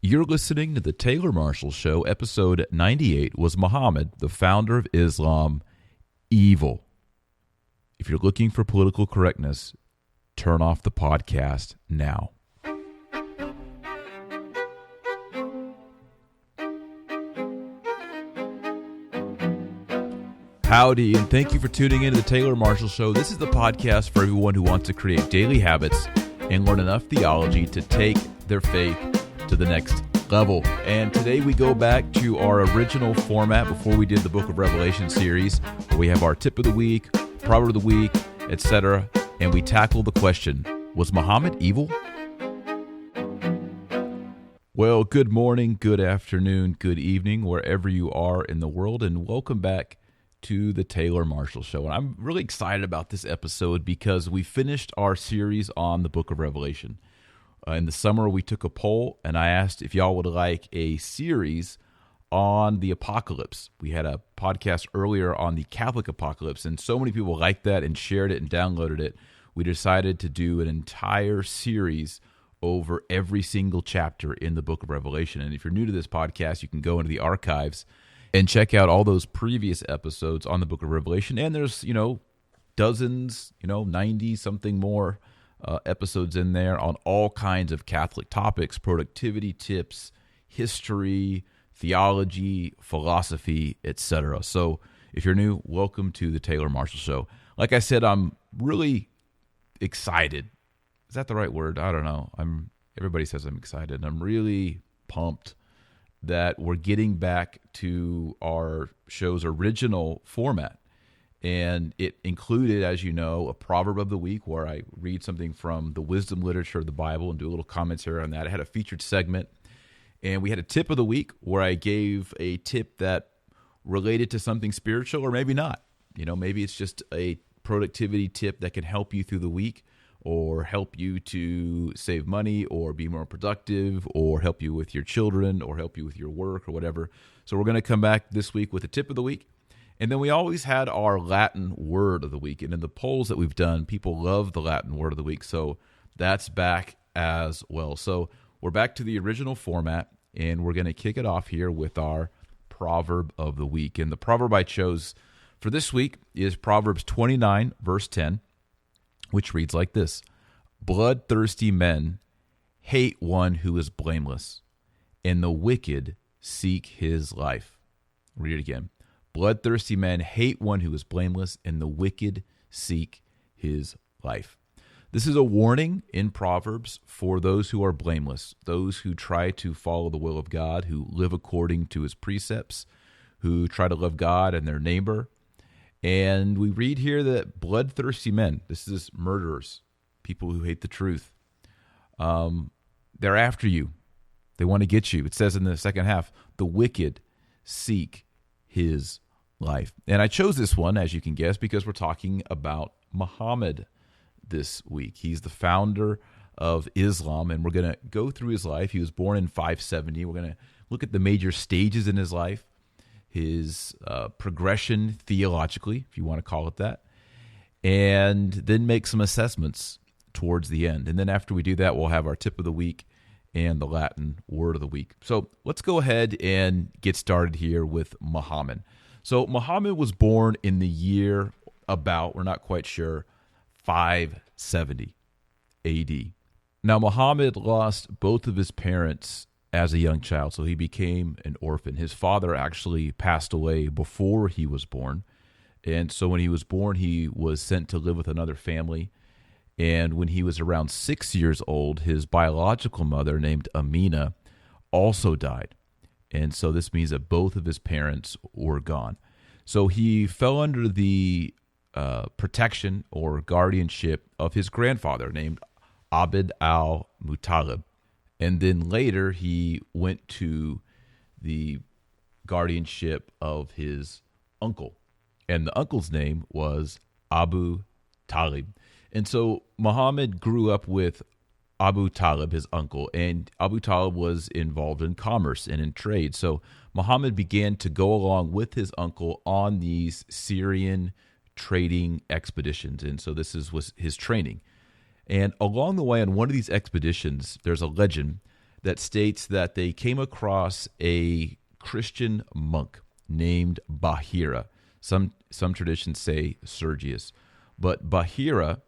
You're listening to the Taylor Marshall Show. Episode 98 was Muhammad, the founder of Islam, evil? If you're looking for political correctness, turn off the podcast now. Howdy, and thank you for tuning into the Taylor Marshall Show. This is the podcast for everyone who wants to create daily habits and learn enough theology to take their faith to the next level. And today we go back to our original format before we did the Book of Revelation series, where we have our tip of the week, proverb of the week, etc. And we tackle the question, was Muhammad evil? Well, good morning, good afternoon, good evening, wherever you are in the world, and welcome back to the Taylor Marshall Show. And I'm really excited about this episode because we finished our series on the Book of Revelation. In the summer, we took a poll, and I asked if y'all would like a series on the apocalypse. We had a podcast earlier on the Catholic apocalypse, and so many people liked that and shared it and downloaded it. We decided to do an entire series over every single chapter in the Book of Revelation. And if you're new to this podcast, you can go into the archives and check out all those previous episodes on the Book of Revelation. And there's, dozens, 90-something more episodes in there on all kinds of Catholic topics, productivity tips, history, theology, philosophy, etc. So if you're new, welcome to the Taylor Marshall Show. Like I said, I'm really excited. Is that the right word? I don't know. Everybody says I'm excited. I'm really pumped that we're getting back to our show's original format. And it included, as you know, a proverb of the week where I read something from the wisdom literature of the Bible and do a little commentary on that. I had a featured segment. And we had a tip of the week where I gave a tip that related to something spiritual or maybe not. Maybe it's just a productivity tip that can help you through the week or help you to save money or be more productive or help you with your children or help you with your work or whatever. So we're going to come back this week with a tip of the week. And then we always had our Latin word of the week. And in the polls that we've done, people love the Latin word of the week. So that's back as well. So we're back to the original format, and we're going to kick it off here with our proverb of the week. And the proverb I chose for this week is Proverbs 29, verse 10, which reads like this: bloodthirsty men hate one who is blameless, and the wicked seek his life. Read it again. Bloodthirsty men hate one who is blameless, and the wicked seek his life. This is a warning in Proverbs for those who are blameless, those who try to follow the will of God, who live according to his precepts, who try to love God and their neighbor. And we read here that bloodthirsty men, this is murderers, people who hate the truth, they're after you. They want to get you. It says in the second half, the wicked seek his life. And I chose this one, as you can guess, because we're talking about Muhammad this week. He's the founder of Islam, and we're going to go through his life. He was born in 570. We're going to look at the major stages in his life, his progression theologically, if you want to call it that, and then make some assessments towards the end. And then after we do that, we'll have our tip of the week and the Latin word of the week. So let's go ahead and get started here with Muhammad. So Muhammad was born in the year about, we're not quite sure, 570 AD. Now, Muhammad lost both of his parents as a young child, so he became an orphan. His father actually passed away before he was born, and so when he was born, he was sent to live with another family. And when he was around 6 years old, his biological mother, named Amina, also died. And so this means that both of his parents were gone. So he fell under the protection or guardianship of his grandfather, named Abd al-Muttalib. And then later he went to the guardianship of his uncle. And the uncle's name was Abu Talib. And so Muhammad grew up with Abu Talib, his uncle, and Abu Talib was involved in commerce and in trade. So Muhammad began to go along with his uncle on these Syrian trading expeditions. And so this was his training. And along the way on one of these expeditions, there's a legend that states that they came across a Christian monk named Bahira. Some traditions say Sergius. But Bahira,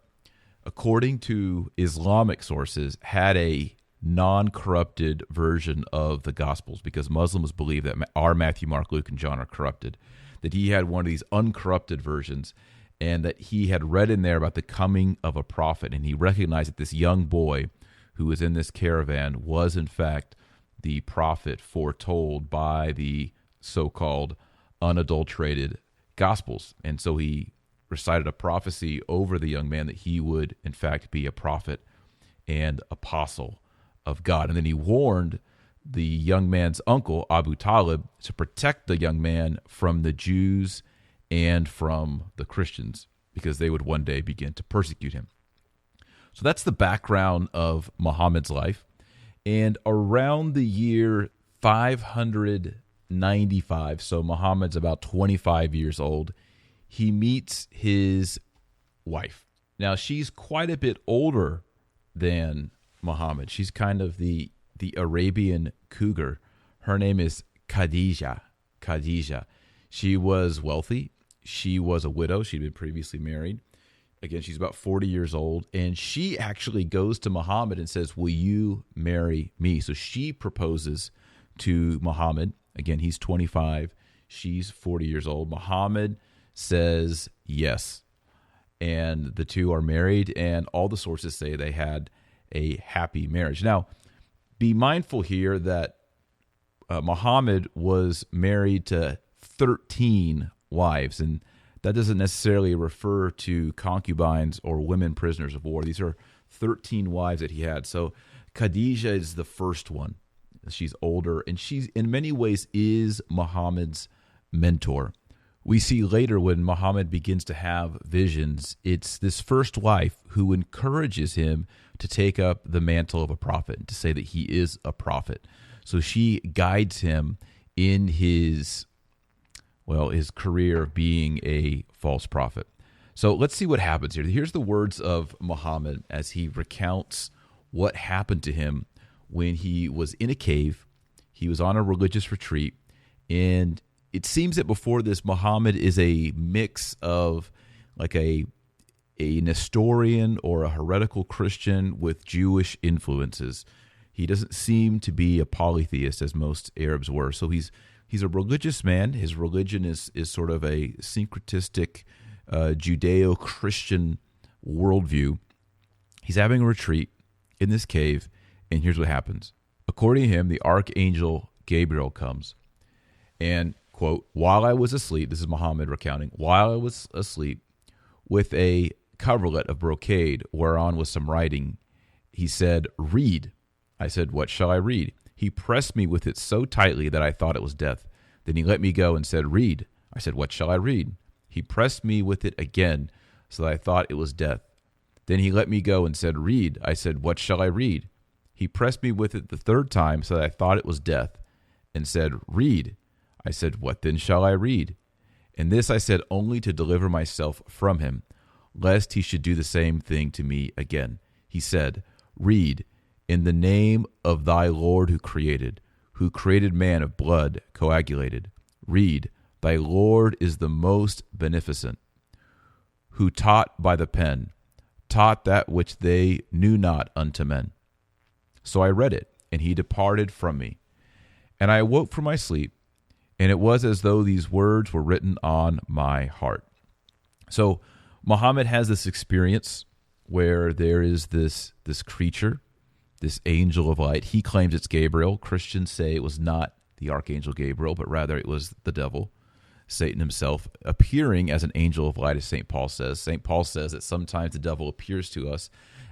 according to Islamic sources, had a non-corrupted version of the Gospels, because Muslims believe that our Matthew, Mark, Luke, and John are corrupted, that he had one of these uncorrupted versions, and that he had read in there about the coming of a prophet, and he recognized that this young boy who was in this caravan was in fact the prophet foretold by the so-called unadulterated Gospels. And so he recited a prophecy over the young man that he would in fact be a prophet and apostle of God. And then he warned the young man's uncle, Abu Talib, to protect the young man from the Jews and from the Christians, because they would one day begin to persecute him. So that's the background of Muhammad's life. And around the year 595, so Muhammad's about 25 years old, he meets his wife. Now, she's quite a bit older than Muhammad. She's kind of the Arabian cougar. Her name is Khadija. She was wealthy. She was a widow. She'd been previously married. Again, she's about 40 years old. And she actually goes to Muhammad and says, will you marry me? So she proposes to Muhammad. Again, he's 25. She's 40 years old. Muhammad says yes. And the two are married. And all the sources say they had a happy marriage. Now, be mindful here that Muhammad was married to 13 wives, and that doesn't necessarily refer to concubines or women prisoners of war. These are 13 wives that he had. So Khadija is the first one. She's older, and she's in many ways is Muhammad's mentor. We see later when Muhammad begins to have visions, it's this first wife who encourages him to take up the mantle of a prophet, to say that he is a prophet. So she guides him in his career of being a false prophet. So let's see what happens here. Here's the words of Muhammad as he recounts what happened to him when he was in a cave. He was on a religious retreat, and it seems that before this, Muhammad is a mix of like a Nestorian or a heretical Christian with Jewish influences. He doesn't seem to be a polytheist as most Arabs were. So he's a religious man. His religion is sort of a syncretistic Judeo-Christian worldview. He's having a retreat in this cave, and here's what happens. According to him, the archangel Gabriel comes and, quote, while I was asleep, this is Muhammad recounting, while I was asleep with a coverlet of brocade whereon was some writing, he said, read. I said, what shall I read? He pressed me with it so tightly that I thought it was death. Then he let me go and said, read. I said, what shall I read? He pressed me with it again so that I thought it was death. Then he let me go and said, read. I said, what shall I read? He pressed me with it the third time so that I thought it was death and said, read. I said, what then shall I read? And this I said only to deliver myself from him, lest he should do the same thing to me again. He said, read, in the name of thy Lord who created man of blood coagulated. Read, thy Lord is the most beneficent, who taught by the pen, taught that which they knew not unto men. So I read it, and he departed from me. And I awoke from my sleep, and it was as though these words were written on my heart. So Muhammad has this experience where there is this creature, this angel of light. He claims it's Gabriel. Christians say it was not the archangel Gabriel, but rather it was the devil, Satan himself, appearing as an angel of light, as St. Paul says. St. Paul says that sometimes the devil appears to us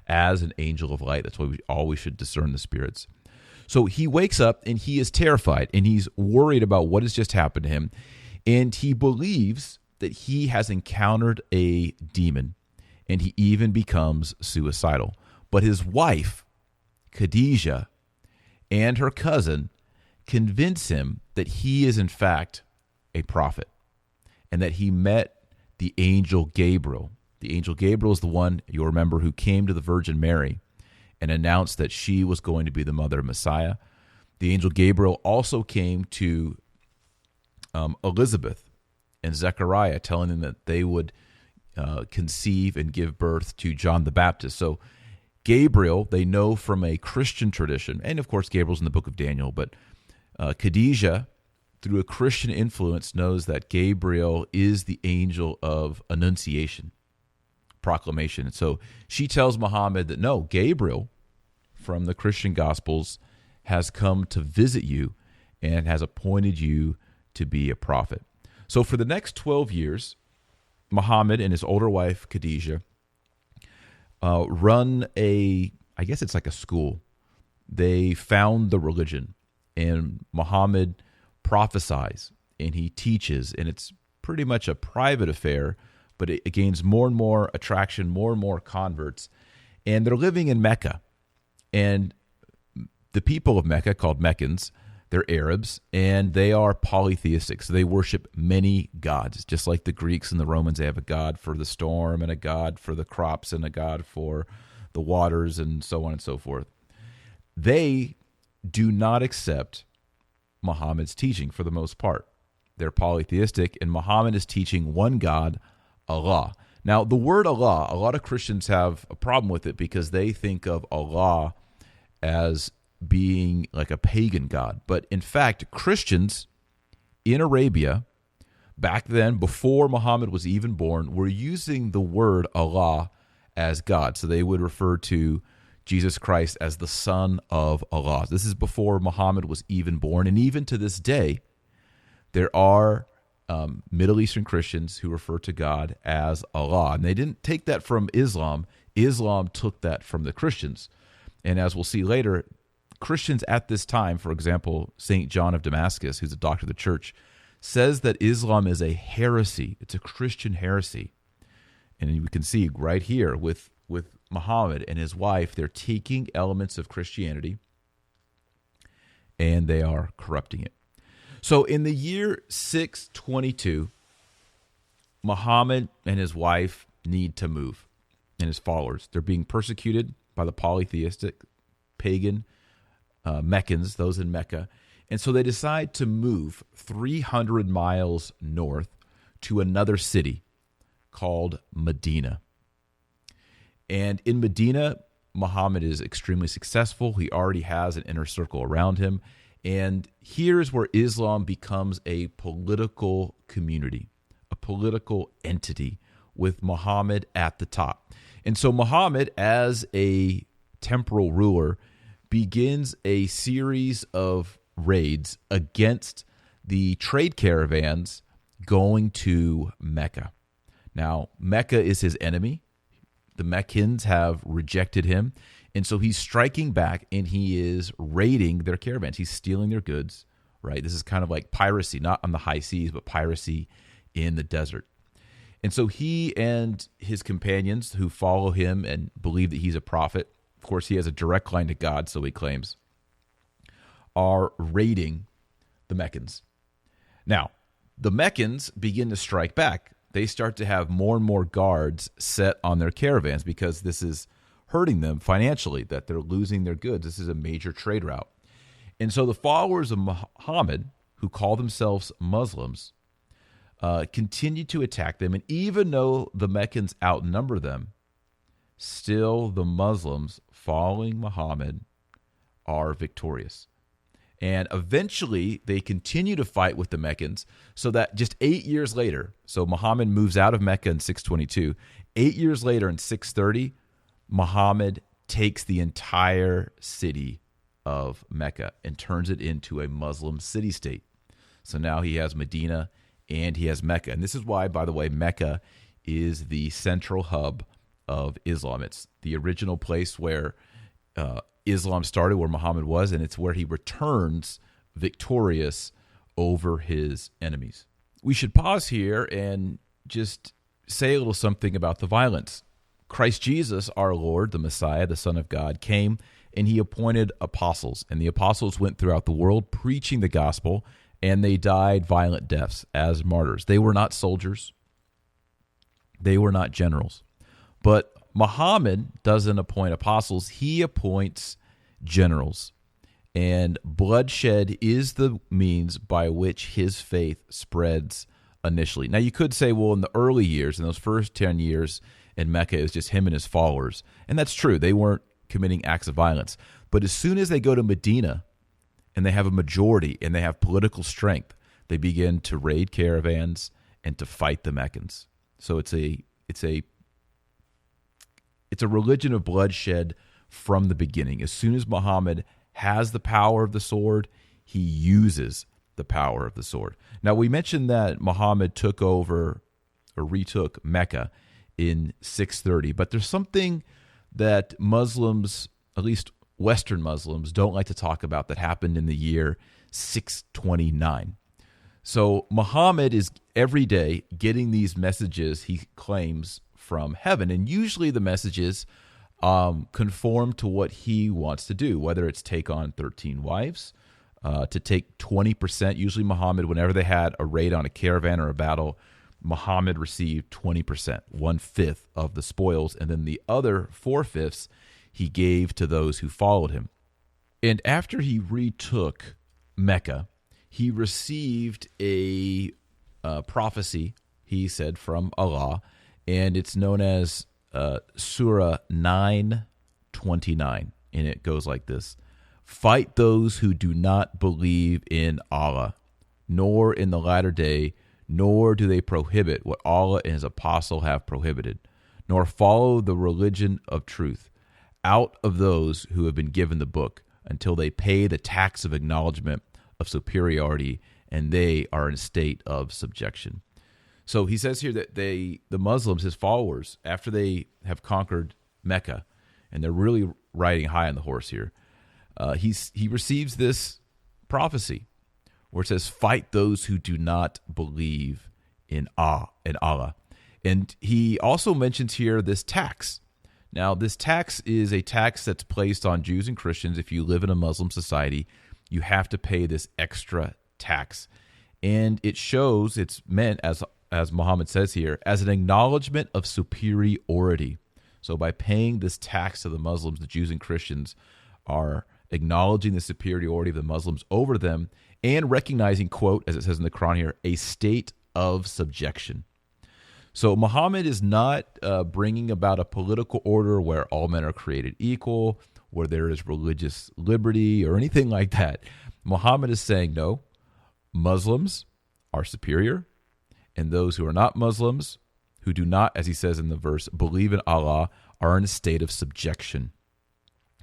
as an angel of light. That's why we always should discern the spirits. So he wakes up and he is terrified and he's worried about what has just happened to him. And he believes that he has encountered a demon, and he even becomes suicidal. But his wife, Khadija, and her cousin convince him that he is in fact a prophet and that he met the angel Gabriel. The angel Gabriel is the one, you'll remember, who came to the Virgin Mary and announced that she was going to be the mother of Messiah. The angel Gabriel also came to Elizabeth and Zechariah, telling them that they would conceive and give birth to John the Baptist. So Gabriel, they know from a Christian tradition, and of course Gabriel's in the book of Daniel, but Khadijah, through a Christian influence, knows that Gabriel is the angel of annunciation, proclamation. And so she tells Muhammad that no, Gabriel from the Christian Gospels has come to visit you and has appointed you to be a prophet. So for the next 12 years, Muhammad and his older wife, Khadijah, run I guess it's like a school. They found the religion, and Muhammad prophesies, and he teaches, and it's pretty much a private affair, but it gains more and more attraction, more and more converts, and they're living in Mecca. And the people of Mecca, called Meccans, they're Arabs, and they are polytheistic, so they worship many gods, just like the Greeks and the Romans. They have a god for the storm, and a god for the crops, and a god for the waters, and so on and so forth. They do not accept Muhammad's teaching for the most part. They're polytheistic, and Muhammad is teaching one God, Allah. Now, the word Allah, a lot of Christians have a problem with it because they think of Allah as being like a pagan god. But in fact, Christians in Arabia, back then, before Muhammad was even born, were using the word Allah as God. So they would refer to Jesus Christ as the Son of Allah. This is before Muhammad was even born. And even to this day, there are Middle Eastern Christians who refer to God as Allah. And they didn't take that from Islam. Islam took that from the Christians. And as we'll see later, Christians at this time, for example, St. John of Damascus, who's a doctor of the church, says that Islam is a heresy. It's a Christian heresy. And you can see right here with Muhammad and his wife, they're taking elements of Christianity and they are corrupting it. So in the year 622, Muhammad and his wife need to move, and his followers. They're being persecuted by the polytheistic, pagan Meccans, those in Mecca. And so they decide to move 300 miles north to another city called Medina. And in Medina, Muhammad is extremely successful. He already has an inner circle around him. And here's where Islam becomes a political community, a political entity with Muhammad at the top. And so Muhammad, as a temporal ruler, begins a series of raids against the trade caravans going to Mecca. Now, Mecca is his enemy. The Meccans have rejected him, and so he's striking back, and he is raiding their caravans. He's stealing their goods, right? This is kind of like piracy, not on the high seas, but piracy in the desert. And so he and his companions who follow him and believe that he's a prophet, of course, he has a direct line to God, so he claims, are raiding the Meccans. Now, the Meccans begin to strike back. They start to have more and more guards set on their caravans because this is hurting them financially, that they're losing their goods. This is a major trade route. And so the followers of Muhammad, who call themselves Muslims, continue to attack them. And even though the Meccans outnumber them, still the Muslims following Muhammad are victorious. And eventually, they continue to fight with the Meccans, so that just 8 years later, so Muhammad moves out of Mecca in 622. 8 years later, in 630, Muhammad takes the entire city of Mecca and turns it into a Muslim city-state. So now he has Medina and he has Mecca. And this is why, by the way, Mecca is the central hub of Islam. It's the original place where Islam started, where Muhammad was, and it's where he returns victorious over his enemies. We should pause here and just say a little something about the violence. Christ Jesus, our Lord, the Messiah, the Son of God, came and he appointed apostles, and the apostles went throughout the world preaching the gospel, and they died violent deaths as martyrs. They were not soldiers. They were not generals. But Muhammad doesn't appoint apostles, he appoints generals. And bloodshed is the means by which his faith spreads initially. Now, you could say, well, in the early years, in those first 10 years in Mecca, it was just him and his followers. And that's true. They weren't committing acts of violence. But as soon as they go to Medina and they have a majority and they have political strength, they begin to raid caravans and to fight the Meccans. So it's a religion of bloodshed from the beginning. As soon as Muhammad has the power of the sword, he uses the power of the sword. Now, we mentioned that Muhammad took over or retook Mecca in 630, but there's something that Muslims, at least Western Muslims, don't like to talk about that happened in the year 629. So Muhammad is every day getting these messages, he claims, from heaven. And usually the messages conform to what he wants to do, whether it's take on 13 wives, to take 20%. Usually Muhammad, whenever they had a raid on a caravan or a battle, Muhammad received 20%, 1/5 of the spoils, and then the other 4/5 he gave to those who followed him. And after he retook Mecca, he received a prophecy, he said, from Allah, and it's known as Surah 9:29, and it goes like this: "Fight those who do not believe in Allah, nor in the latter day, nor do they prohibit what Allah and his apostle have prohibited, nor follow the religion of truth out of those who have been given the book, until they pay the tax of acknowledgement of superiority, and they are in a state of subjection." So he says here that the Muslims, his followers, after they have conquered Mecca, and they're really riding high on the horse here, he receives this prophecy where it says, "Fight those who do not believe in Allah." And he also mentions here this tax. Now, this tax is a tax that's placed on Jews and Christians. If you live in a Muslim society, you have to pay this extra tax. And it shows, it's meant, as Muhammad says here, as an acknowledgement of superiority. So by paying this tax to the Muslims, the Jews and Christians are acknowledging the superiority of the Muslims over them and recognizing, quote, as it says in the Quran here, a state of subjection. So Muhammad is not bringing about a political order where all men are created equal, where there is religious liberty or anything like that. Muhammad is saying, no, Muslims are superior, and those who are not Muslims, who do not, as he says in the verse, believe in Allah, are in a state of subjection.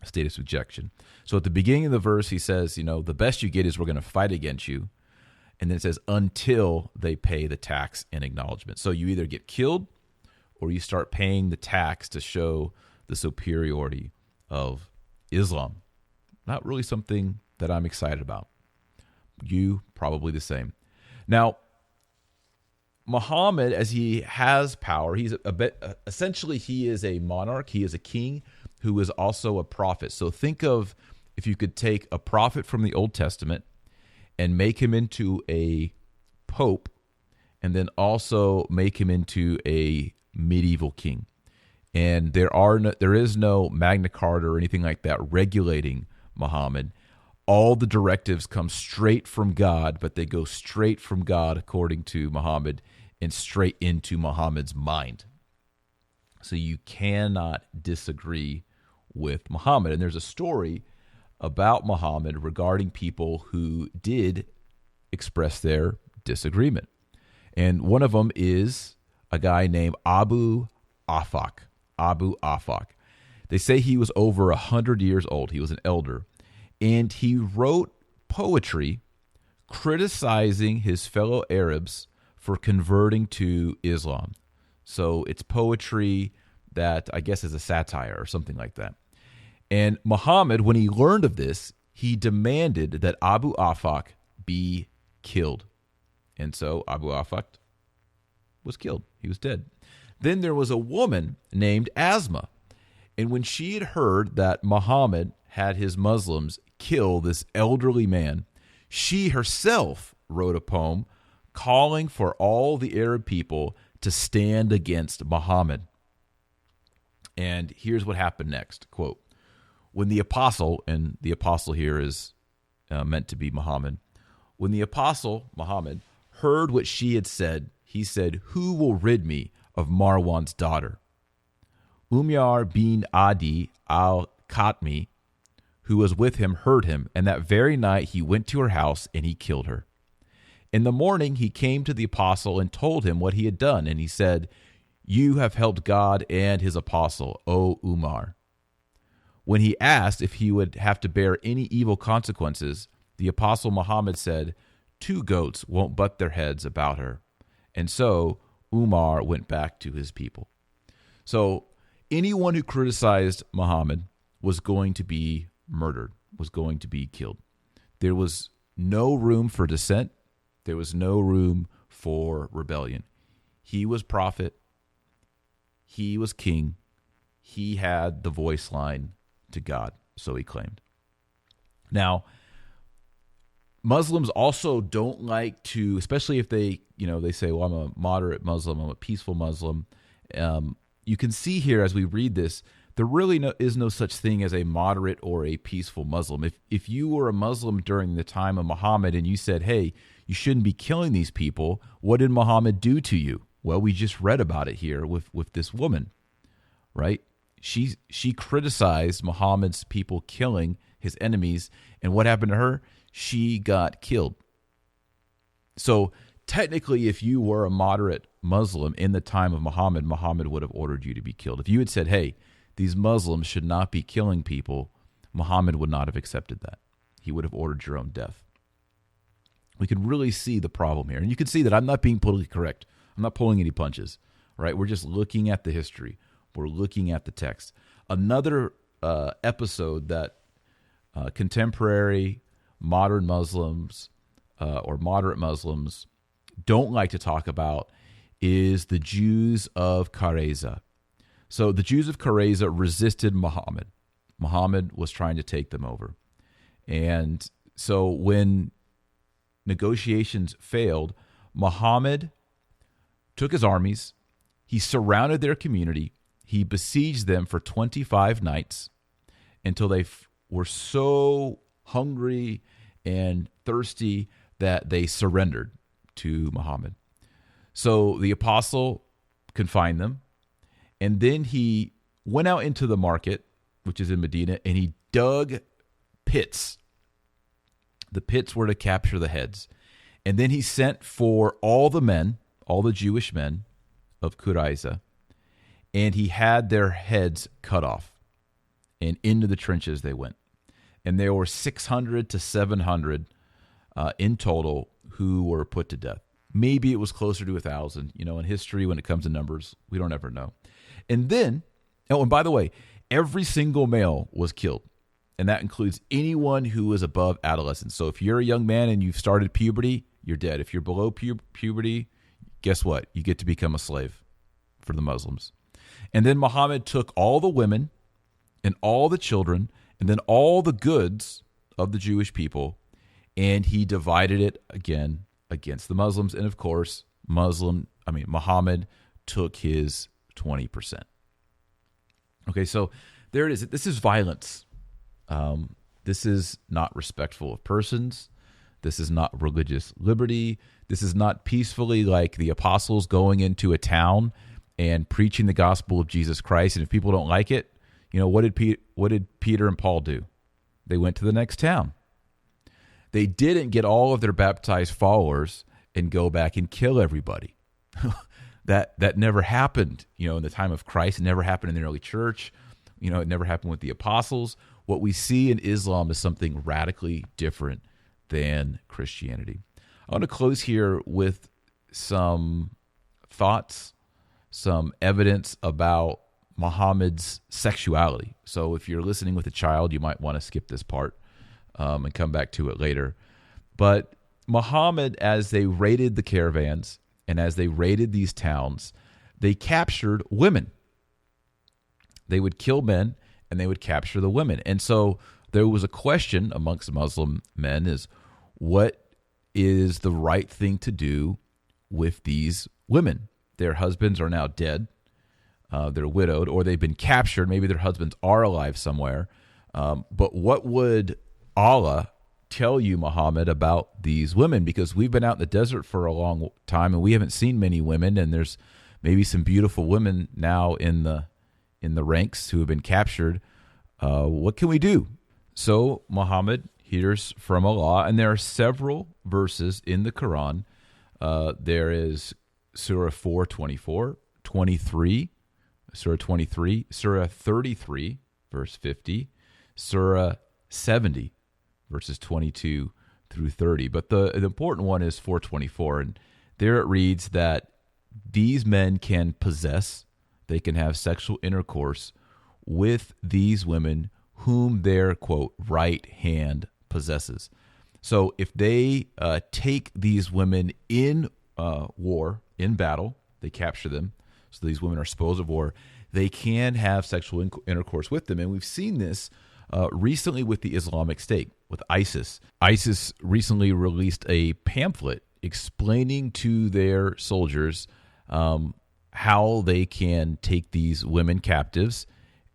A state of subjection. So at the beginning of the verse, he says, the best you get is we're going to fight against you. And then it says, until they pay the tax and acknowledgement. So you either get killed or you start paying the tax to show the superiority of Islam. Not really something that I'm excited about. You probably the same. Now, Muhammad, as he has power, he's essentially he is a monarch. He is a king who is also a prophet. So think of if you could take a prophet from the Old Testament and make him into a pope, and then also make him into a medieval king. And there is no Magna Carta or anything like that regulating Muhammad. All the directives come straight from God, but they go straight from God, according to Muhammad, and straight into Muhammad's mind. So you cannot disagree with Muhammad. And there's a story about Muhammad regarding people who did express their disagreement. And one of them is a guy named Abu Afak. Abu Afak. They say he was over 100 years old. He was an elder. And he wrote poetry criticizing his fellow Arabs for converting to Islam. So it's poetry that I guess is a satire or something like that. And Muhammad, when he learned of this, he demanded that Abu Afak be killed. And so Abu Afak was killed. He was dead. Then there was a woman named Asma. And when she had heard that Muhammad had his Muslims kill this elderly man, she herself wrote a poem calling for all the Arab people to stand against Muhammad. And here's what happened next. Quote, when the apostle, and the apostle here is meant to be Muhammad, when the apostle, Muhammad, heard what she had said, he said, who will rid me of Marwan's daughter? Umar bin Adi al-Khatmi, who was with him, heard him, and that very night he went to her house and he killed her. In the morning he came to the apostle and told him what he had done, and he said, you have helped God and his apostle, O Umar. When he asked if he would have to bear any evil consequences, the apostle Muhammad said, 2 goats won't butt their heads about her. And so Umar went back to his people. So anyone who criticized Muhammad was going to be murdered, was going to be killed. There was no room for dissent. There was no room for rebellion. He was prophet. He was king. He had the voice line to God, so he claimed. Now, Muslims also don't like to, especially if they say, well, I'm a moderate Muslim, I'm a peaceful Muslim. You can see here as we read this, there really is no such thing as a moderate or a peaceful Muslim. If you were a Muslim during the time of Muhammad and you said, hey, you shouldn't be killing these people, what did Muhammad do to you? Well, we just read about it here with this woman, right? She criticized Muhammad's people killing his enemies, and what happened to her? She got killed. So technically, if you were a moderate Muslim in the time of Muhammad, Muhammad would have ordered you to be killed. If you had said, hey, these Muslims should not be killing people, Muhammad would not have accepted that. He would have ordered your own death. We can really see the problem here. And you can see that I'm not being politically correct. I'm not pulling any punches, right? We're just looking at the history. We're looking at the text. Another episode that contemporary modern Muslims or moderate Muslims don't like to talk about is the Jews of Karaca. So the Jews of Karaca resisted Muhammad. Muhammad was trying to take them over. And so when negotiations failed, Muhammad took his armies, he surrounded their community, he besieged them for 25 nights until they were so hungry and thirsty that they surrendered to Muhammad. So the apostle confined them, and then he went out into the market, which is in Medina, and he dug pits. The pits were to capture the heads. And then he sent for all the men, all the Jewish men of Karaca, and he had their heads cut off, and into the trenches they went. And there were 600 to 700 in total who were put to death. Maybe it was closer to 1,000. In history, when it comes to numbers, we don't ever know. And then, and by the way, every single male was killed. And that includes anyone who is above adolescence. So if you're a young man and you've started puberty, you're dead. If you're below puberty, guess what? You get to become a slave for the Muslims. And then Muhammad took all the women and all the children and then all the goods of the Jewish people, and he divided it again against the Muslims. And of course, Muhammad took his 20%. Okay, so there it is. This is violence. This is not respectful of persons. This is not religious liberty. This is not peacefully like the apostles going into a town and preaching the gospel of Jesus Christ. And if people don't like it, what did Peter and Paul do? They went to the next town. They didn't get all of their baptized followers and go back and kill everybody. That never happened, in the time of Christ. It never happened in the early church. It never happened with the apostles. What we see in Islam is something radically different than Christianity. I want to close here with some thoughts, some evidence about Muhammad's sexuality. So if you're listening with a child, you might want to skip this part and come back to it later. But Muhammad, as they raided the caravans and as they raided these towns, they captured women. They would kill men and they would capture the women. And so there was a question amongst Muslim men is, what is the right thing to do with these women? Their husbands are now dead. they're widowed, or they've been captured. Maybe their husbands are alive somewhere. But what would Allah tell you, Muhammad, about these women? Because we've been out in the desert for a long time, and we haven't seen many women, and there's maybe some beautiful women now in the ranks who have been captured. What can we do? So Muhammad hears from Allah, and there are several verses in the Quran. There is Surah 4:24, 23, Surah 23, Surah 33, verse 50, Surah 70, verses 22 through 30. But the important one is 4:24, and there it reads that these men can possess, they can have sexual intercourse with these women whom their, quote, right hand possesses. So if they take these women in war, in battle, they capture them, so these women are spoils of war, they can have sexual intercourse with them. And we've seen this recently with the Islamic State, with ISIS. ISIS recently released a pamphlet explaining to their soldiers how they can take these women captives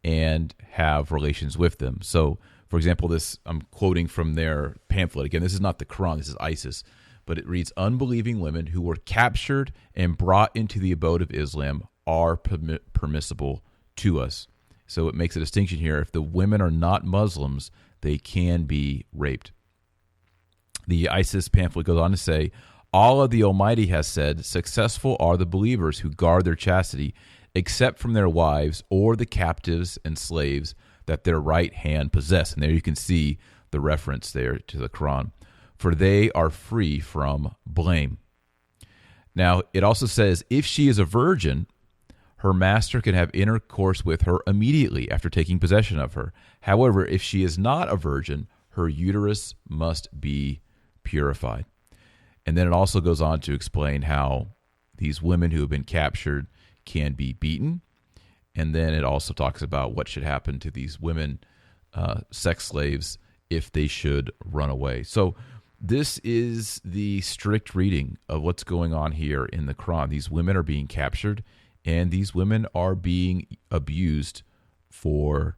and have relations with them. So, for example, this, I'm quoting from their pamphlet. Again, this is not the Quran, this is ISIS. But it reads, unbelieving women who were captured and brought into the abode of Islam are permissible to us. So it makes a distinction here. If the women are not Muslims, they can be raped. The ISIS pamphlet goes on to say, Allah the Almighty has said, successful are the believers who guard their chastity, except from their wives or the captives and slaves that their right hand possess. And there you can see the reference there to the Quran. For they are free from blame. Now, it also says, if she is a virgin, her master can have intercourse with her immediately after taking possession of her. However, if she is not a virgin, her uterus must be purified. And then it also goes on to explain how these women who have been captured can be beaten. And then it also talks about what should happen to these women, sex slaves, if they should run away. So this is the strict reading of what's going on here in the Quran. These women are being captured, and these women are being abused for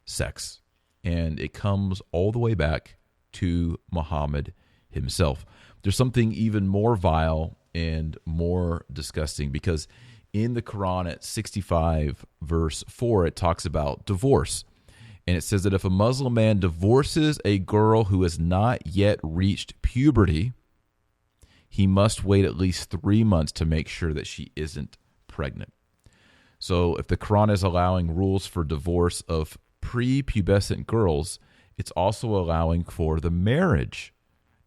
sex. And it comes all the way back to Muhammad himself. There's something even more vile and more disgusting, because in the Quran at 65 verse 4, it talks about divorce. And it says that if a Muslim man divorces a girl who has not yet reached puberty, he must wait at least 3 months to make sure that she isn't pregnant. So if the Quran is allowing rules for divorce of prepubescent girls, it's also allowing for the marriage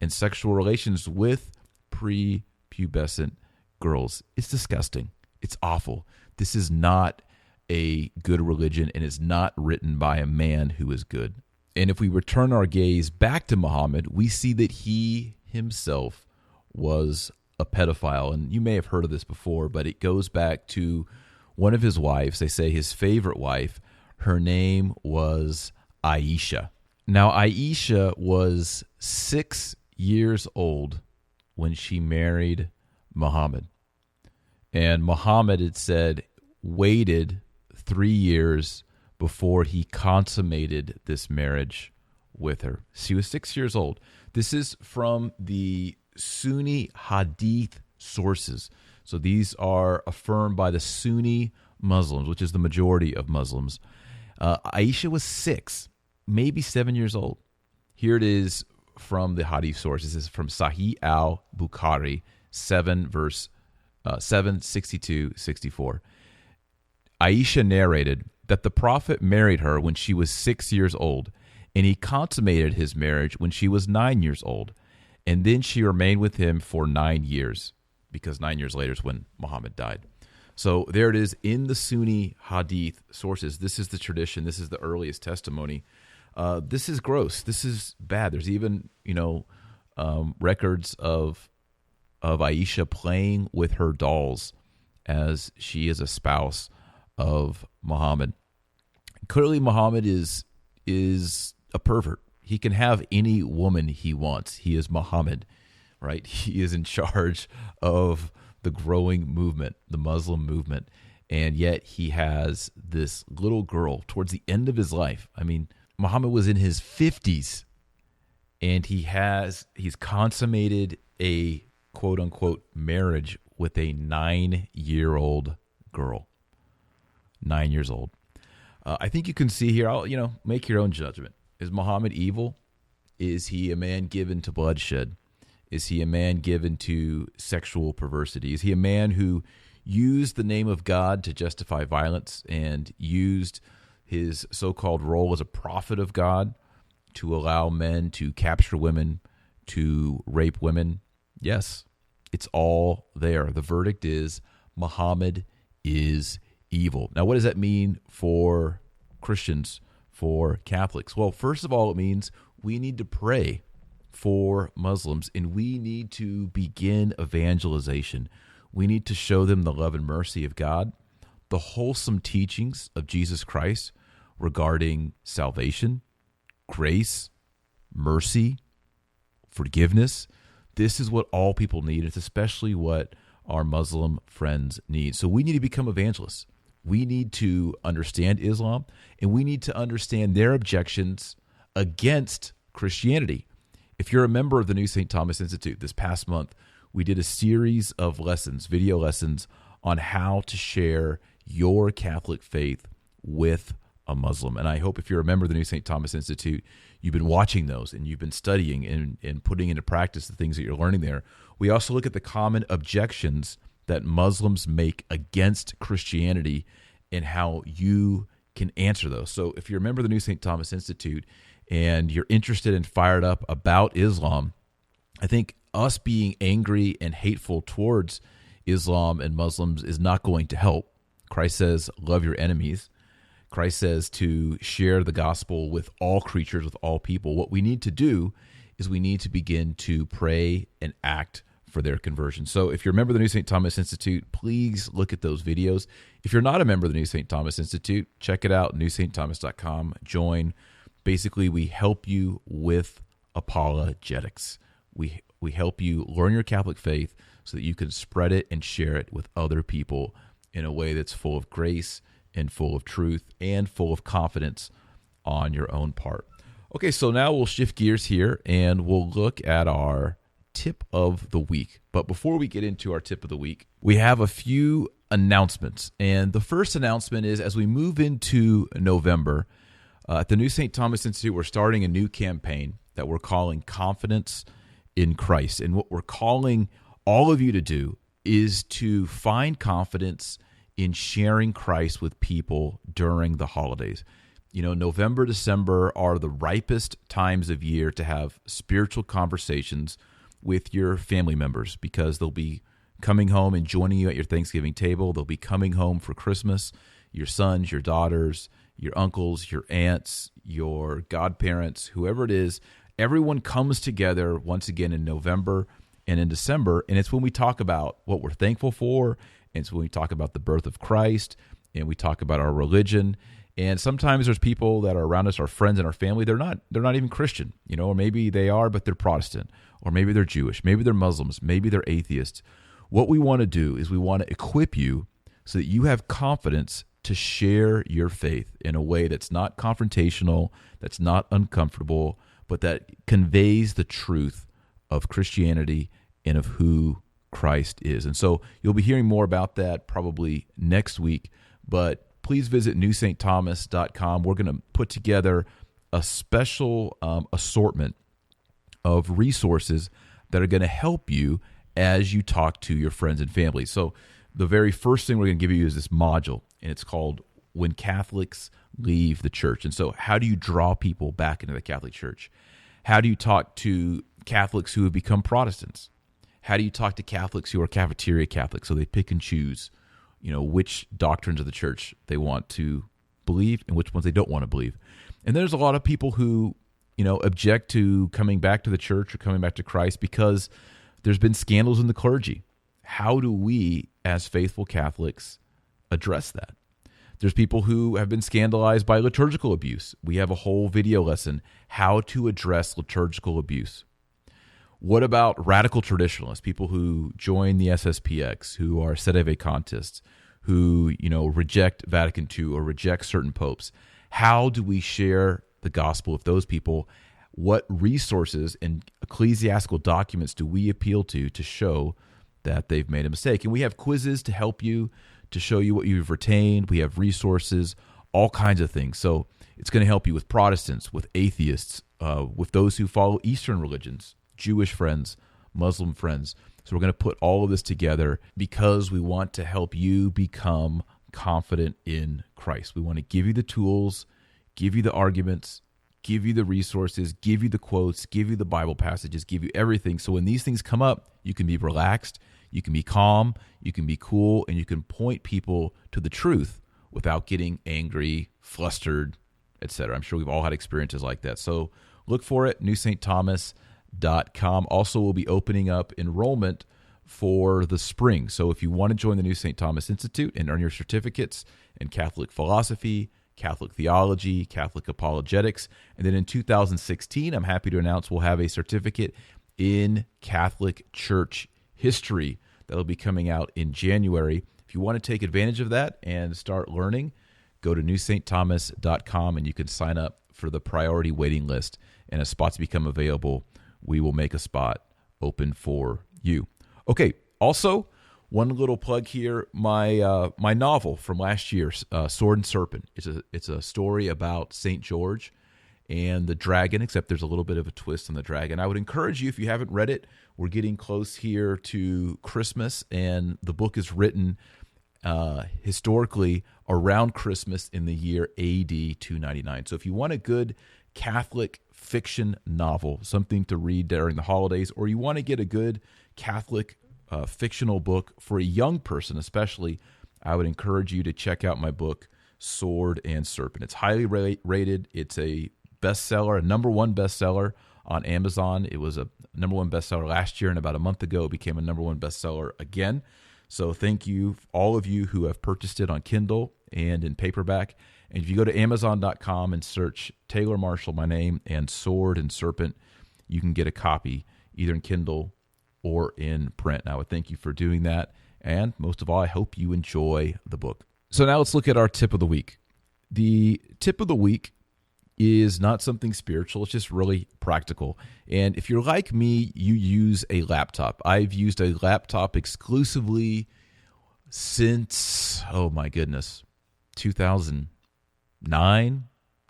and sexual relations with prepubescent girls. It's disgusting. It's awful. This is not a good religion, and is not written by a man who is good. And if we return our gaze back to Muhammad, we see that he himself was a pedophile. And you may have heard of this before, but it goes back to one of his wives. They say his favorite wife. Her name was Aisha. Now, Aisha was 6 years old when she married Muhammad. And Muhammad, it said, waited 3 years before he consummated this marriage with her. She was 6 years old. This is from the Sunni Hadith sources. So these are affirmed by the Sunni Muslims, which is the majority of Muslims. Aisha was 6, maybe 7 years old. Here it is from the Hadith sources. This is from Sahih al-Bukhari, 7 verse 7:62-64. Aisha narrated that the Prophet married her when she was 6 years old, and he consummated his marriage when she was 9 years old. And then she remained with him for 9 years, because 9 years later is when Muhammad died. So there it is in the Sunni Hadith sources. This is the tradition. This is the earliest testimony. This is gross. This is bad. There's even, records of Aisha playing with her dolls as she is a spouse of Muhammad. Clearly, Muhammad is a pervert. He can have any woman he wants. He is Muhammad, right? He is in charge of the growing movement, the Muslim movement. And yet he has this little girl towards the end of his life. I mean, Muhammad was in his 50s, and he's consummated a quote unquote marriage with a 9-year-old girl. 9 years old. I think you can see here, make your own judgment. Is Muhammad evil? Is he a man given to bloodshed? Is he a man given to sexual perversity? Is he a man who used the name of God to justify violence and used his so-called role as a prophet of God to allow men to capture women, to rape women? Yes, it's all there. The verdict is Muhammad is evil. Now, what does that mean for Christians, for Catholics? Well, first of all, it means we need to pray for Muslims, and we need to begin evangelization. We need to show them the love and mercy of God, the wholesome teachings of Jesus Christ regarding salvation, grace, mercy, forgiveness. This is what all people need. It's especially what our Muslim friends need. So we need to become evangelists. We need to understand Islam, and we need to understand their objections against Christianity. If you're a member of the New St. Thomas Institute, this past month, we did a series of lessons, video lessons, on how to share your Catholic faith with a Muslim. And I hope if you're a member of the New St. Thomas Institute, you've been watching those and you've been studying and putting into practice the things that you're learning there. We also look at the common objections that Muslims make against Christianity and how you can answer those. So if you're a member of the New St. Thomas Institute and you're interested and fired up about Islam, I think us being angry and hateful towards Islam and Muslims is not going to help. Christ says, love your enemies. Christ says to share the gospel with all creatures, with all people. What we need to do is we need to begin to pray and act for their conversion. So if you're a member of the New St. Thomas Institute, please look at those videos. If you're not a member of the New St. Thomas Institute, check it out, newstthomas.com. Join. Basically, we help you with apologetics. We help you learn your Catholic faith so that you can spread it and share it with other people in a way that's full of grace and full of truth and full of confidence on your own part. Okay, so now we'll shift gears here and we'll look at our tip of the week. But before we get into our tip of the week, we have a few announcements. And the first announcement is as we move into November, at the New St. Thomas Institute, we're starting a new campaign that we're calling Confidence in Christ. And what we're calling all of you to do is to find confidence in sharing Christ with people during the holidays. You know, November, December are the ripest times of year to have spiritual conversations with your family members because they'll be coming home and joining you at your Thanksgiving table. They'll be coming home for Christmas, your sons, your daughters, your uncles, your aunts, your godparents, whoever it is. Everyone comes together once again in November and in December, and it's when we talk about what we're thankful for, and it's when we talk about the birth of Christ, and we talk about our religion. And sometimes there's people that are around us, our friends and our family, they're not even Christian, you know, or maybe they are, but they're Protestant, or maybe they're Jewish, maybe they're Muslims, maybe they're atheists. What we want to do is we want to equip you so that you have confidence to share your faith in a way that's not confrontational, that's not uncomfortable, but that conveys the truth of Christianity and of who Christ is. And so you'll be hearing more about that probably next week, but please visit newstthomas.com. We're going to put together a special assortment of resources that are going to help you as you talk to your friends and family. So the very first thing we're going to give you is this module, and it's called When Catholics Leave the Church. And so how do you draw people back into the Catholic Church? How do you talk to Catholics who have become Protestants? How do you talk to Catholics who are cafeteria Catholics, so they pick and choose, you know, which doctrines of the church they want to believe and which ones they don't want to believe? And there's a lot of people who, you know, object to coming back to the church or coming back to Christ because there's been scandals in the clergy. How do we, as faithful Catholics, address that? There's people who have been scandalized by liturgical abuse. We have a whole video lesson, how to address liturgical abuse. What about radical traditionalists, people who join the SSPX, who are sedevacantists, who, reject Vatican II or reject certain popes. How do we share the gospel with those people? What resources and ecclesiastical documents do we appeal to show that they've made a mistake? And we have quizzes to help you, to show you what you've retained. We have resources, all kinds of things. So it's going to help you with Protestants, with atheists, with those who follow Eastern religions, Jewish friends, Muslim friends. So we're going to put all of this together because we want to help you become confident in Christ. We want to give you the tools, give you the arguments, give you the resources, give you the quotes, give you the Bible passages, give you everything. So when these things come up, you can be relaxed, you can be calm, you can be cool, and you can point people to the truth without getting angry, flustered, etc. I'm sure we've all had experiences like that. So look for it, newstthomas.com. Also, we'll be opening up enrollment for the spring. So if you want to join the New St. Thomas Institute and earn your certificates in Catholic philosophy, Catholic theology, Catholic apologetics, and then in 2016, I'm happy to announce we'll have a certificate in Catholic Church history that'll be coming out in January. If you want to take advantage of that and start learning, go to newstthomas.com and you can sign up for the priority waiting list. And as spots become available, we will make a spot open for you. Okay, also, one little plug here, my novel from last year, Sword and Serpent. It's a story about St. George and the dragon, except there's a little bit of a twist on the dragon. I would encourage you, if you haven't read it, we're getting close here to Christmas, and the book is written historically around Christmas in the year AD 299. So if you want a good Catholic fiction novel, something to read during the holidays, or you want to get a good Catholic fictional book for a young person especially, I would encourage you to check out my book, Sword and Serpent. It's highly rated. It's a bestseller, a number one bestseller on Amazon. It was a number one bestseller last year, and about a month ago it became a number one bestseller again. So thank you, all of you who have purchased it on Kindle and in paperback. And if you go to Amazon.com and search Taylor Marshall, my name, and Sword and Serpent, you can get a copy either in Kindle or in print. And I would thank you for doing that. And most of all, I hope you enjoy the book. So now let's look at our tip of the week. The tip of the week is not something spiritual. It's just really practical. And if you're like me, you use a laptop. I've used a laptop exclusively since, 2009,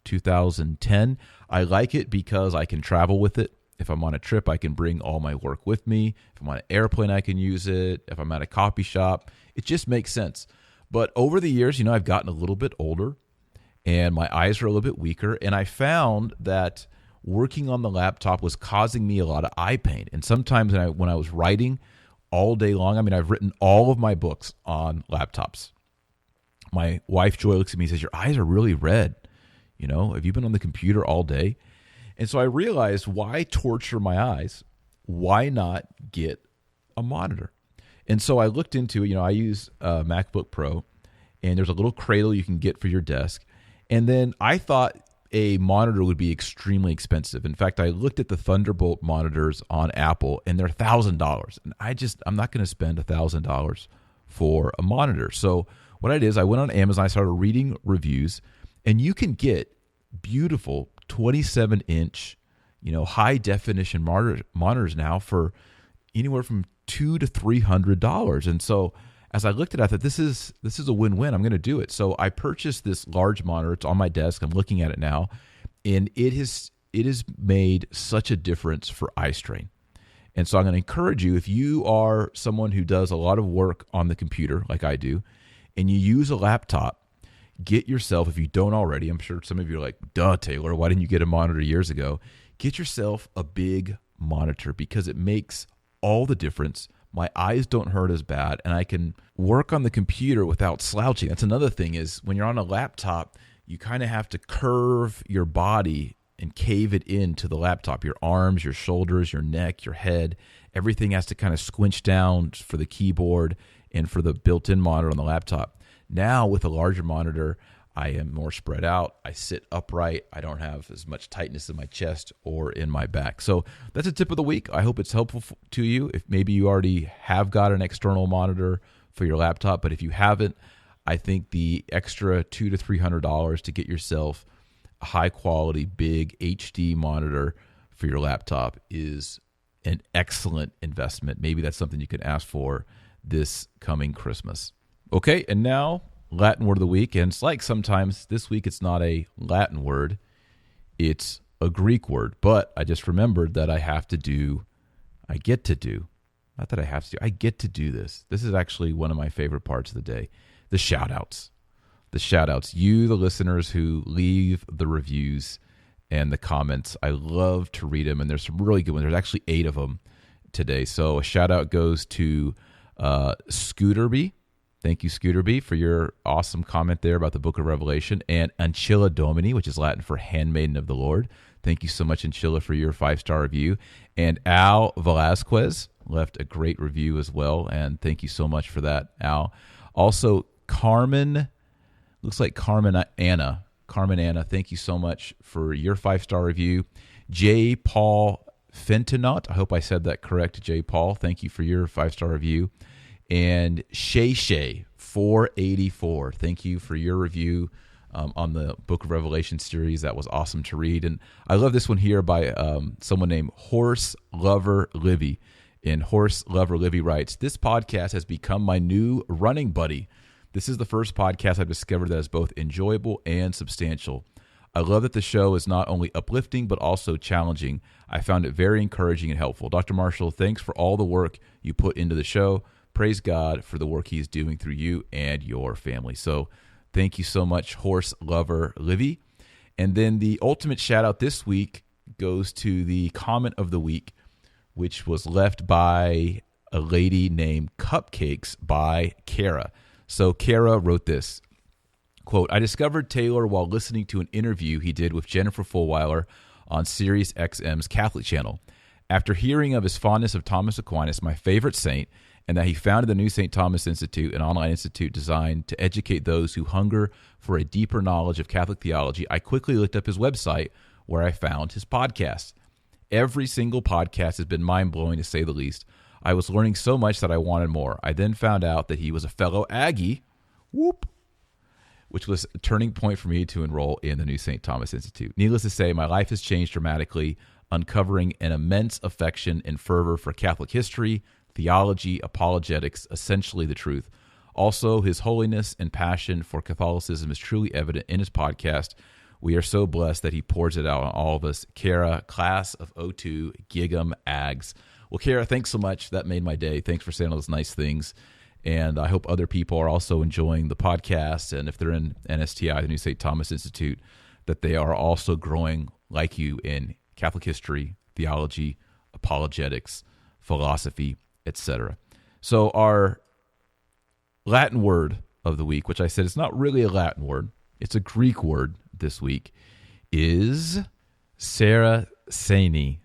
2010. I like it because I can travel with it. If I'm on a trip, I can bring all my work with me. If I'm on an airplane, I can use it. If I'm at a coffee shop, it just makes sense. But over the years, I've gotten a little bit older and my eyes are a little bit weaker. And I found that working on the laptop was causing me a lot of eye pain. And sometimes when I was writing all day long, I've written all of my books on laptops. My wife, Joy, looks at me and says, "Your eyes are really red. Have you been on the computer all day?" And so I realized, why torture my eyes? Why not get a monitor? And so I looked into, I use a MacBook Pro, and there's a little cradle you can get for your desk. And then I thought a monitor would be extremely expensive. In fact, I looked at the Thunderbolt monitors on Apple, and they're $1,000. And I'm not going to spend $1,000 for a monitor. So what I did is I went on Amazon, I started reading reviews, and you can get beautiful 27-inch, high definition monitors now for anywhere from $200 to $300. And so as I looked at it, I thought this is a win-win. I'm going to do it. So I purchased this large monitor. It's on my desk. I'm looking at it now, and it has made such a difference for eye strain. And so I'm going to encourage you, if you are someone who does a lot of work on the computer like I do, and you use a laptop, get yourself, if you don't already, I'm sure some of you are like, "Duh, Taylor, why didn't you get a monitor years ago?" Get yourself a big monitor because it makes all the difference. My eyes don't hurt as bad, and I can work on the computer without slouching. That's another thing, is when you're on a laptop, you kind of have to curve your body and cave it into the laptop. Your arms, your shoulders, your neck, your head, everything has to kind of squinch down for the keyboard and for the built-in monitor on the laptop. Now, with a larger monitor, I am more spread out. I sit upright. I don't have as much tightness in my chest or in my back. So that's a tip of the week. I hope it's helpful to you. If maybe you already have got an external monitor for your laptop, but if you haven't, I think the extra $200 to $300 to get yourself a high quality, big HD monitor for your laptop is an excellent investment. Maybe that's something you can ask for this coming Christmas. Okay, and now Latin word of the week. And it's like sometimes this week it's not a Latin word, it's a Greek word. But I just remembered that I get to do this. This is actually one of my favorite parts of the day. The shout outs. You, the listeners who leave the reviews and the comments. I love to read them, and there's some really good ones. There's actually 8 of them today. So a shout out goes to Scooterby. Thank you, Scooterby, for your awesome comment there about the book of Revelation. And Ancilla Domini, which is Latin for handmaiden of the Lord. Thank you so much, Ancilla, for your 5-star review. And Al Velasquez left a great review as well, and thank you so much for that, Al. Also, Carmen Anna, thank you so much for your 5-star review. J. Paul Fentonot, I hope I said that correct, J. Paul, thank you for your 5-star review. And Shay 484, thank you for your review on the Book of Revelation series. That was awesome to read. And I love this one here by someone named Horse Lover Livy. And Horse Lover Livy writes, "This podcast has become my new running buddy. This is the first podcast I've discovered that is both enjoyable and substantial. I love that the show is not only uplifting, but also challenging. I found it very encouraging and helpful. Dr. Marshall, thanks for all the work you put into the show. Praise God for the work he is doing through you and your family." So thank you so much, Horse Lover Livy. And then the ultimate shout out this week goes to the comment of the week, which was left by a lady named Cupcakes by Kara. So Kara wrote this, quote, "I discovered Taylor while listening to an interview he did with Jennifer Fulwiler on Sirius XM's Catholic channel. After hearing of his fondness of Thomas Aquinas, my favorite saint, and that he founded the New St. Thomas Institute, an online institute designed to educate those who hunger for a deeper knowledge of Catholic theology, I quickly looked up his website where I found his podcast. Every single podcast has been mind-blowing, to say the least. I was learning so much that I wanted more. I then found out that he was a fellow Aggie, which was a turning point for me to enroll in the New St. Thomas Institute. Needless to say, my life has changed dramatically, uncovering an immense affection and fervor for Catholic history, theology, apologetics, essentially the truth. Also, his holiness and passion for Catholicism is truly evident in his podcast. We are so blessed that he pours it out on all of us. Kara, class of '02, Gig'em Ags." Well, Kara, thanks so much. That made my day. Thanks for saying all those nice things. And I hope other people are also enjoying the podcast. And if they're in NSTI, the New St. Thomas Institute, that they are also growing like you in Catholic history, theology, apologetics, philosophy, etc. So our Latin word of the week, which I said is not really a Latin word, it's a Greek word this week, is Saraceni,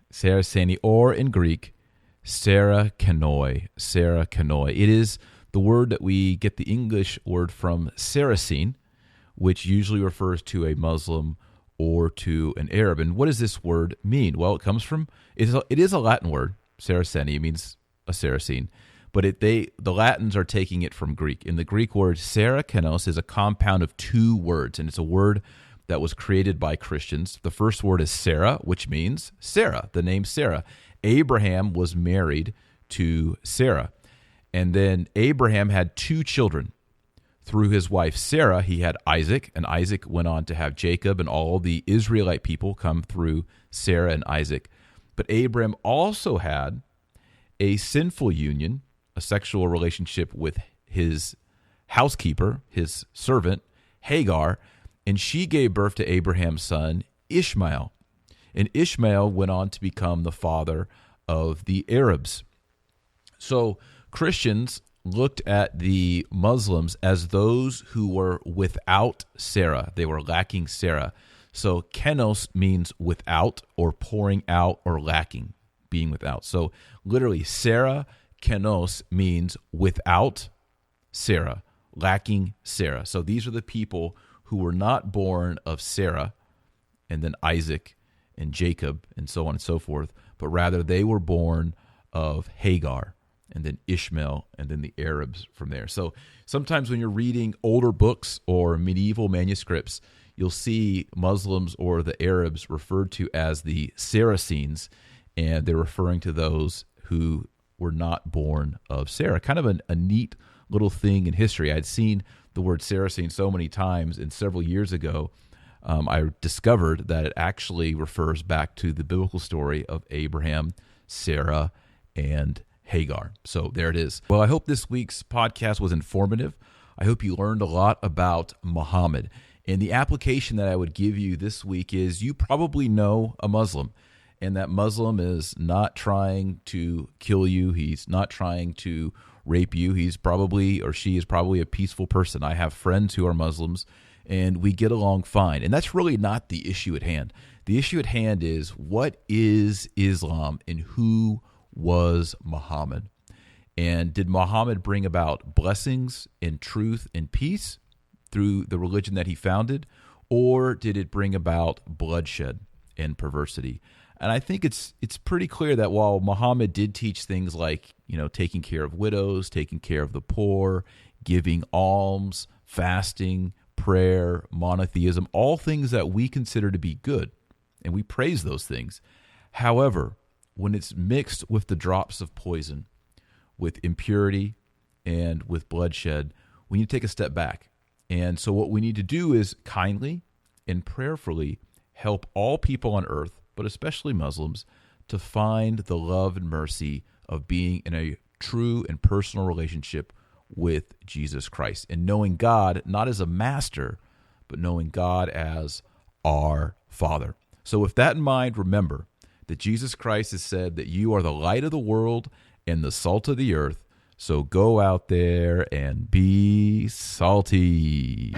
or in Greek, Sarakenoi. It is the word that we get the English word from Saracen, which usually refers to a Muslim or to an Arab. And what does this word mean? Well, it comes from, it is a Latin word, Saraceni. It means a Saracen. But the Latins are taking it from Greek. And the Greek word Sarakenos is a compound of 2 words, and it's a word that was created by Christians. The first word is Sarah, which means Sarah, the name Sarah. Abraham was married to Sarah. And then Abraham had 2 children. Through his wife Sarah, he had Isaac, and Isaac went on to have Jacob, and all the Israelite people come through Sarah and Isaac. But Abraham also had a sinful union, a sexual relationship with his housekeeper, his servant, Hagar, and she gave birth to Abraham's son, Ishmael. And Ishmael went on to become the father of the Arabs. So Christians looked at the Muslims as those who were without Sarah. They were lacking Sarah. So kenos means without or pouring out or lacking, being without. So literally, Sarah kenos means without Sarah, lacking Sarah. So these are the people who were not born of Sarah and then Isaac and Jacob and so on and so forth, but rather they were born of Hagar. and then Ishmael, and then the Arabs from there. So sometimes when you're reading older books or medieval manuscripts, you'll see Muslims or the Arabs referred to as the Saracens, and they're referring to those who were not born of Sarah. Kind of a neat little thing in history. I'd seen the word Saracen so many times, and several years ago, I discovered that it actually refers back to the biblical story of Abraham, Sarah, and Hagar. So there it is. Well, I hope this week's podcast was informative. I hope you learned a lot about Muhammad. And the application that I would give you this week is you probably know a Muslim, and that Muslim is not trying to kill you. He's not trying to rape you. He's probably, or she is probably, a peaceful person. I have friends who are Muslims, and we get along fine. And that's really not the issue at hand. The issue at hand is, what is Islam and who was Muhammad? And did Muhammad bring about blessings and truth and peace through the religion that he founded, or did it bring about bloodshed and perversity? And I think it's pretty clear that while Muhammad did teach things like, taking care of widows, taking care of the poor, giving alms, fasting, prayer, monotheism, all things that we consider to be good, and we praise those things. However, when it's mixed with the drops of poison, with impurity, and with bloodshed, we need to take a step back. And so what we need to do is kindly and prayerfully help all people on earth, but especially Muslims, to find the love and mercy of being in a true and personal relationship with Jesus Christ, and knowing God not as a master, but knowing God as our Father. So with that in mind, remember that Jesus Christ has said that you are the light of the world and the salt of the earth. So go out there and be salty.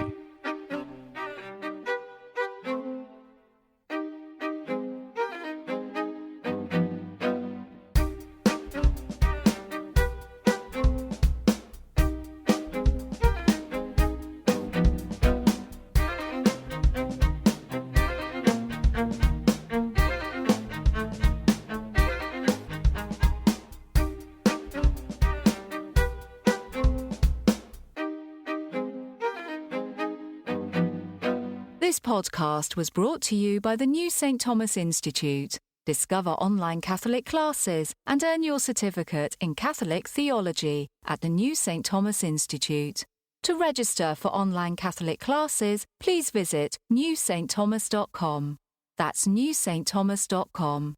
This podcast was brought to you by the New St. Thomas Institute. Discover online Catholic classes and earn your certificate in Catholic theology at the New St. Thomas Institute. To register for online Catholic classes, please visit newstthomas.com. That's newstthomas.com.